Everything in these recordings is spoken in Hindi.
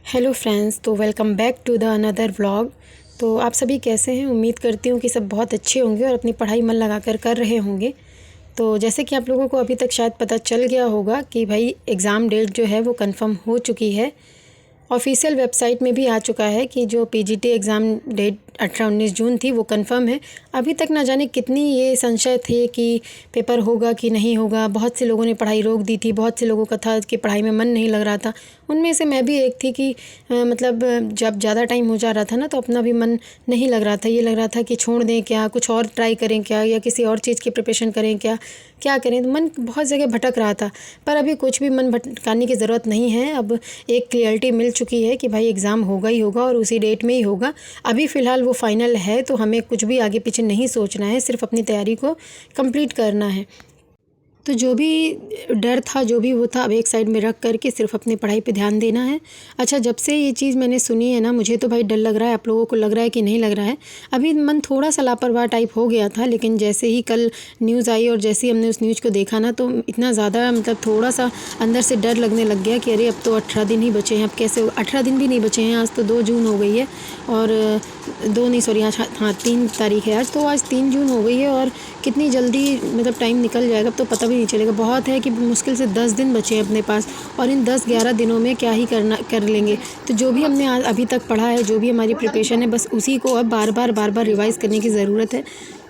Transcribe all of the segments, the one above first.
हेलो फ्रेंड्स, तो welcome back to the another vlog. तो आप सभी कैसे हैं? उम्मीद करती हूँ कि सब बहुत अच्छे होंगे और अपनी पढ़ाई मन लगाकर कर रहे होंगे। तो जैसे कि आप लोगों को अभी तक शायद पता चल गया होगा कि भाई एग्ज़ाम डेट जो है वो कंफर्म हो चुकी है। ऑफिशियल वेबसाइट में भी आ चुका है कि जो पीजीटी एग्ज़ाम डेट 18-19 जून थी वो कंफर्म है। अभी तक ना जाने कितनी ये संशय थे कि पेपर होगा कि नहीं होगा। बहुत से लोगों ने पढ़ाई रोक दी थी, बहुत से लोगों का था कि पढ़ाई में मन नहीं लग रहा था। उनमें से मैं भी एक थी कि मतलब जब ज़्यादा टाइम हो जा रहा था ना तो अपना भी मन नहीं लग रहा था। ये लग रहा था कि छोड़ दें क्या, कुछ और ट्राई करें क्या, या किसी और चीज़ की प्रिपरेशन करें क्या, क्या करें। तो मन बहुत जगह भटक रहा था, पर अभी कुछ भी मन भटकाने की ज़रूरत नहीं है। अब एक क्लियरिटी मिल चुकी है कि भाई एग्ज़ाम होगा ही होगा और उसी डेट में ही होगा। अभी फ़िलहाल वो फाइनल है, तो हमें कुछ भी आगे पीछे नहीं सोचना है, सिर्फ अपनी तैयारी को कंप्लीट करना है। तो जो भी डर था, जो भी वो था, अब एक साइड में रख कर के सिर्फ अपनी पढ़ाई पे ध्यान देना है। अच्छा, जब से ये चीज़ मैंने सुनी है ना, मुझे तो भाई डर लग रहा है। आप लोगों को लग रहा है कि नहीं लग रहा है? अभी मन थोड़ा सा लापरवाह टाइप हो गया था, लेकिन जैसे ही कल न्यूज़ आई और जैसे ही हमने उस न्यूज़ को देखा ना, तो इतना ज़्यादा मतलब थोड़ा सा अंदर से डर लगने लग गया कि अरे अब तो 18 दिन ही बचे हैं। अब कैसे 18 दिन भी नहीं बचे हैं। आज तो 2 जून हो गई है और 2 नहीं सॉरी, आज हाँ 3 तारीख है आज। तो आज 3 जून हो गई है और कितनी जल्दी मतलब टाइम निकल जाएगा, अब तो पता भी नहीं चलेगा। बहुत है कि मुश्किल से 10 दिन बचे हैं अपने पास, और इन 10-11 दिनों में क्या ही कर लेंगे। तो जो भी हमने आज अभी तक पढ़ा है, जो भी हमारी प्रिपरेशन है, बस उसी को अब बार बार रिवाइज़ करने की ज़रूरत है।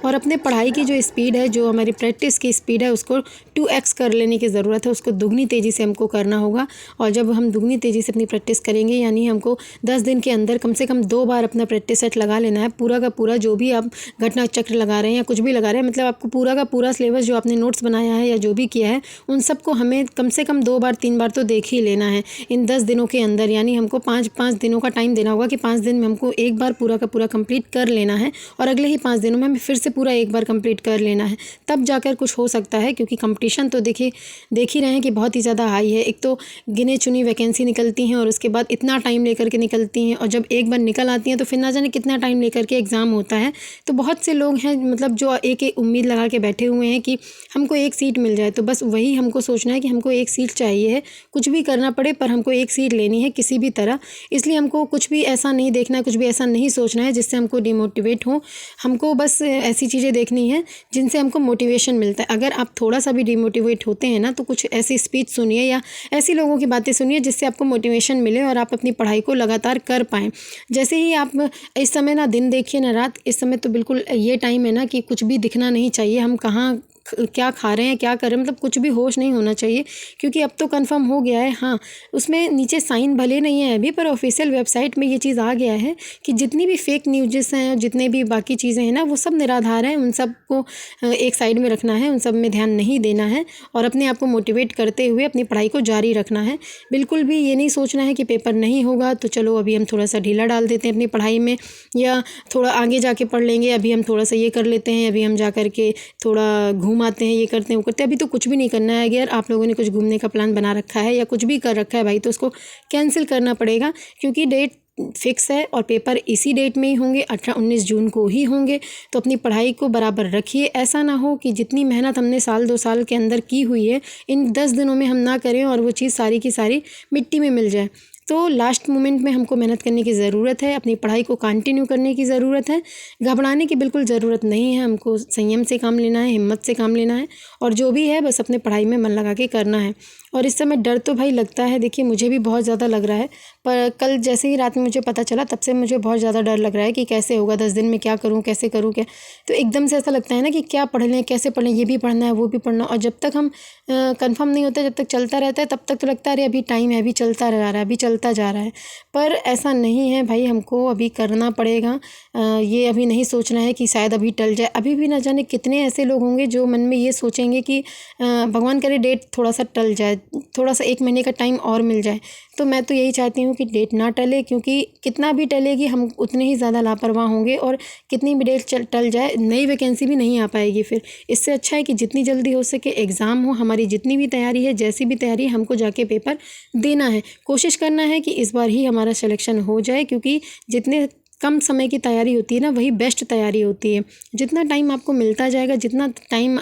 और अपने पढ़ाई की जो स्पीड है, जो हमारी प्रैक्टिस की स्पीड है, उसको 2x कर लेने की ज़रूरत है। उसको दुगनी तेज़ी से हमको करना होगा। और जब हम दुगनी तेज़ी से अपनी प्रैक्टिस करेंगे, यानी हमको 10 दिन के अंदर कम से कम 2 बार अपना प्रैक्टिस सेट लगा लेना है। पूरा का पूरा जो भी आप घटना चक्र लगा रहे हैं या कुछ भी लगा रहे हैं, मतलब आपको पूरा का पूरा सिलेबस जो आपने नोट्स बनाया है या जो भी किया है, उन सबको हमें कम से कम 2 बार 3 बार तो देख ही लेना है इन 10 दिनों के अंदर। यानी हमको 5 दिनों का टाइम देना होगा कि 5 दिन में हमको एक बार पूरा का पूरा कंप्लीट कर लेना है, और अगले ही 5 दिनों में हमें फिर से पूरा एक बार कंप्लीट कर लेना है। तब जाकर कुछ हो सकता है, क्योंकि कंपटीशन तो देख ही रहे हैं कि बहुत ही ज़्यादा हाई है। एक तो गिने चुनी वैकेंसी निकलती हैं और उसके बाद इतना टाइम लेकर के निकलती हैं, और जब एक बार निकल आती हैं तो फिर ना जाने कितना टाइम लेकर के एग्ज़ाम होता है। तो बहुत से लोग हैं मतलब जो एक उम्मीद लगा के बैठे हुए हैं कि हमको एक सीट मिल जाए। तो बस वही हमको सोचना है कि हमको एक सीट चाहिए है, कुछ भी करना पड़े पर हमको एक सीट लेनी है किसी भी तरह। इसलिए हमको कुछ भी ऐसा नहीं देखना है, कुछ भी ऐसा नहीं सोचना है जिससे हमको डिमोटिवेट हो। हमको बस ऐसी चीज़ें देखनी है जिनसे हमको मोटिवेशन मिलता है। अगर आप थोड़ा सा भी डिमोटिवेट होते हैं ना, तो कुछ ऐसी स्पीच सुनिए या ऐसी लोगों की बातें सुनिए जिससे आपको मोटिवेशन मिले और आप अपनी पढ़ाई को लगातार कर पाएँ। जैसे ही आप इस समय ना दिन देखिए ना रात, इस समय तो बिल्कुल ये टाइम है ना कि कुछ भी दिखना नहीं चाहिए। हम कहाँ क्या खा रहे हैं, क्या कर रहे हैं, मतलब कुछ भी होश नहीं होना चाहिए, क्योंकि अब तो कंफर्म हो गया है। हाँ, उसमें नीचे साइन भले नहीं है अभी, पर ऑफिशियल वेबसाइट में ये चीज़ आ गया है कि जितनी भी फेक न्यूज़ हैं, जितने भी बाकी चीज़ें हैं ना, वो सब निराधार हैं। उन सब को एक साइड में रखना है, उन सब में ध्यान नहीं देना है, और अपने आप को मोटिवेट करते हुए अपनी पढ़ाई को जारी रखना है। बिल्कुल भी ये नहीं सोचना है कि पेपर नहीं होगा तो चलो अभी हम थोड़ा सा ढीला डाल देते हैं अपनी पढ़ाई में, या थोड़ा आगे जाके पढ़ लेंगे, अभी हम थोड़ा सा ये कर लेते हैं, अभी हम जा कर के थोड़ा घूम आते हैं, ये करते हैं वो करते हैं। अभी तो कुछ भी नहीं करना है। अगर आप लोगों ने कुछ घूमने का प्लान बना रखा है या कुछ भी कर रखा है भाई, तो उसको कैंसिल करना पड़ेगा, क्योंकि डेट फिक्स है और पेपर इसी डेट में ही होंगे, 18-19 जून को ही होंगे। तो अपनी पढ़ाई को बराबर रखिए। ऐसा ना हो कि जितनी मेहनत हमने साल 2 साल के अंदर की हुई है, इन 10 दिनों में हम ना करें और वो चीज़ सारी की सारी मिट्टी में मिल जाए। तो लास्ट मोमेंट में हमको मेहनत करने की ज़रूरत है, अपनी पढ़ाई को कंटिन्यू करने की ज़रूरत है। घबराने की बिल्कुल ज़रूरत नहीं है। हमको संयम से काम लेना है, हिम्मत से काम लेना है, और जो भी है बस अपने पढ़ाई में मन लगा के करना है। और इस समय डर तो भाई लगता है, देखिए मुझे भी बहुत ज़्यादा लग रहा है, पर कल जैसे ही रात में मुझे पता चला तब से मुझे बहुत ज़्यादा डर लग रहा है कि कैसे होगा, 10 दिन में क्या करूँ, कैसे करूँ क्या। तो एकदम से ऐसा लगता है ना कि क्या पढ़ लें, कैसे पढ़ लें, ये भी पढ़ना है वो भी पढ़ना। और जब तक हम कंफर्म नहीं होता, जब तक चलता रहता है, तब तक तो लगता है अरे अभी टाइम है, अभी चलता जा रहा है, अभी चलता जा रहा है। पर ऐसा नहीं है भाई, हमको अभी करना पड़ेगा। ये अभी नहीं सोचना है कि शायद अभी टल जाए। अभी भी ना जाने कितने ऐसे लोग होंगे जो मन में ये सोचेंगे कि भगवान करे डेट थोड़ा सा टल जाए, थोड़ा सा 1 महीने का टाइम और मिल जाए। तो मैं तो यही चाहती हूँ कि डेट ना टले, क्योंकि कितना भी टलेगी हम उतने ही ज़्यादा लापरवाह होंगे, और कितनी भी डेट टल जाए नई वैकेंसी भी नहीं आ पाएगी फिर। इससे अच्छा है कि जितनी जल्दी हो सके एग्ज़ाम हो, हमारी जितनी भी तैयारी है, जैसी भी तैयारी है, हमको जाके पेपर देना है। कोशिश करना है कि इस बार ही हमारा सिलेक्शन हो जाए, क्योंकि जितने कम समय की तैयारी होती है ना, वही बेस्ट तैयारी होती है। जितना टाइम आपको मिलता जाएगा, जितना टाइम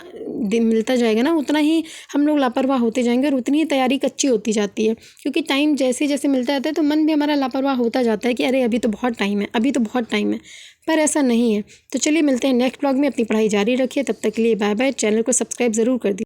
मिलता जाएगा ना, उतना ही हम लोग लापरवाह होते जाएंगे और उतनी ही तैयारी कच्ची होती जाती है। क्योंकि टाइम जैसे जैसे मिलता जाता है तो मन भी हमारा लापरवाह होता जाता है कि अरे अभी तो बहुत टाइम है, अभी तो बहुत टाइम है। पर ऐसा नहीं है। तो चलिए मिलते हैं नेक्स्ट ब्लॉग में। अपनी पढ़ाई जारी रखिए, तब तक के लिए बाय बाय। चैनल को सब्सक्राइब ज़रूर कर दीजिए।